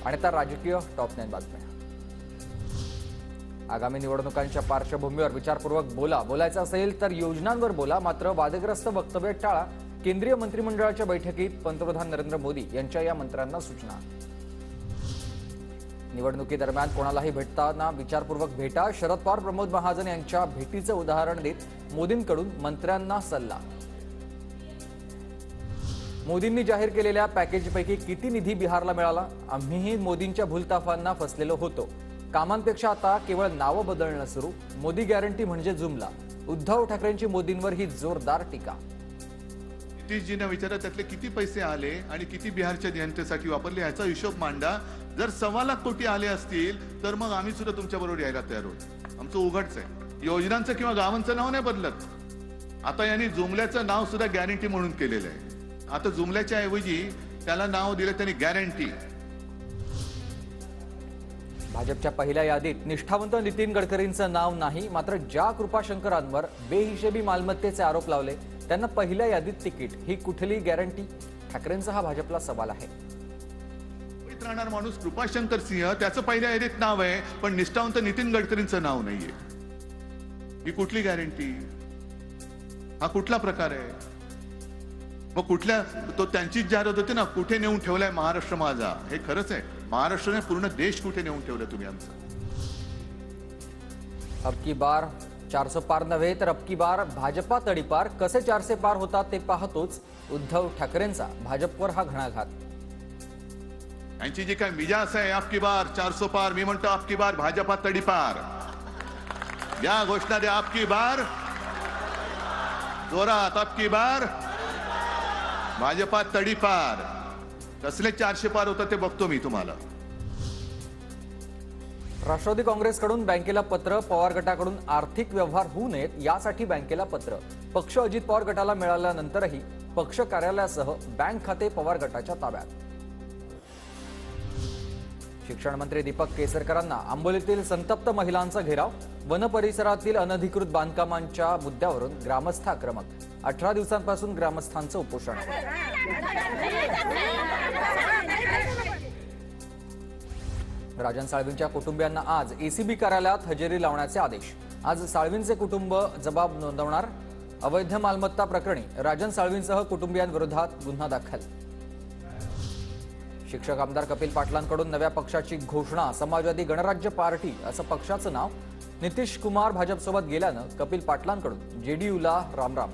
आणि त्या राजकीय टॉप 9 बातम्या। आगामी निवडणुकांच्या पार्श्वभूमीवर विचारपूर्वक बोलायचं असेल तर योजनांवर बोला, मात्र वादग्रस्त वक्तव्य टाळा। केंद्रीय मंत्रिमंडळाच्या बैठकीत पंतप्रधान नरेंद्र मोदी यांच्या या मंत्र्यांना सूचना। निवडणुकीदरम्यान कोणालाही भेटताना विचारपूर्वक भेटा। शरद पवार प्रमोद महाजन यांच्या भेटीचं उदाहरण देत मोदींकडून मंत्र्यांना सल्ला। मोदींनी जाहीर केलेल्या पॅकेजपैकी किती निधी बिहारला मिळाला? आम्हीही मोदींच्या भूलताफांना फसलेलो होतो। कामांपेक्षा आता केवळ नावं बदलणं सुरू। मोदी गॅरंटी म्हणजे जुमला। उद्धव ठाकरेंची मोदींवर ही जोरदार टीका। नितीशजींना विचारा त्यातले किती पैसे आले आणि किती बिहारच्या जनतेसाठी वापरले याचा हिशोब मांडा। जर 1.25 लाख कोटी आले असतील तर मग आम्ही सुद्धा तुमच्या बरोबर यायला तयार आहोत। आमचं उघडच आहे। योजनांचं किंवा गावांचं नाव नाही बदलत। आता यांनी जुमल्याचं नाव सुद्धा गॅरंटी म्हणून केलेलं आहे। आता जुमल्याच्या ऐवजी त्याला नाव दिलं त्यांनी गॅरंटी। भाजपच्या पहिल्या यादीत निष्ठावंत नितीन गडकरींचं नाव नाही, मात्र ज्या कृपाशंकरांवर बेहिशेबी मालमत्तेचे आरोप लावले त्यांना पहिल्या यादीत तिकीट, ही कुठली गॅरंटी? ठाकरेंचा हा भाजपला सवाल आहे। राहणार माणूस कृपाशंकर सिंह, त्याचं पहिल्या यादीत नाव आहे, पण निष्ठावंत नितीन गडकरींचं नाव नाहीये। ही कुठली गॅरंटी? हा कुठला प्रकार आहे? मग कुठल्या तो त्यांचीच जाहिरात होती ना, कुठे नेऊन ठेवलाय महाराष्ट्र माझा? हे खरंच आहे, महाराष्ट्राने पूर्ण देश कुठे नेऊन ठेवलं तुम्ही आमचं? अब की बार 400 पार नव्हे तर अब की बार भाजपा तडीपार। कसे 400 पार होतात ते पाहतोच। उद्धव ठाकरेंचा भाजपवर हा घणाघात। यांची जी काय मिजाज आहे, अब की बार 400 पार, मी म्हणतो अब की बार भाजपा तडीपार। या घोषणा द्या, अब की बार जोरात, अब की बार भाजपा तडीपार। कसले 400 पार होतं ते बघतो मी तुम्हाला। राष्ट्रवादी काँग्रेसकडून बँकेला पत्र। पवार गटाकडून आर्थिक व्यवहार होऊ नयेत यासाठी बँकेला पत्र। पक्ष अजित पवार गटाला मिळाल्यानंतरही पक्ष कार्यालयासह बँक खाते पवार गटाच्या ताब्यात। शिक्षण मंत्री दीपक केसरकरांना आंबोलीतील संतप्त महिलांचा घेराव। वन परिसरातील अनधिकृत बांधकामांच्या मुद्द्यावरून ग्रामस्थ आक्रमक। 18 दिवसांपासून ग्रामस्थांचं उपोषण। राजन साळवींच्या कुटुंबियांना आज एसीबी कार्यालयात हजेरी लावण्याचे आदेश। आज साळवींचे कुटुंब जबाब नोंदवणार। अवैध मालमत्ता प्रकरणी राजन साळवींसह कुटुंबियांविरोधात गुन्हा दाखल। शिक्षक आमदार कपिल पाटलांकडून नव्या पक्षाची घोषणा। समाजवादी गणराज्य पार्टी असं पक्षाचं नाव। नितीश कुमार भाजपसोबत गेल्यानं कपिल पाटलांकडून जेडीयूला रामराम।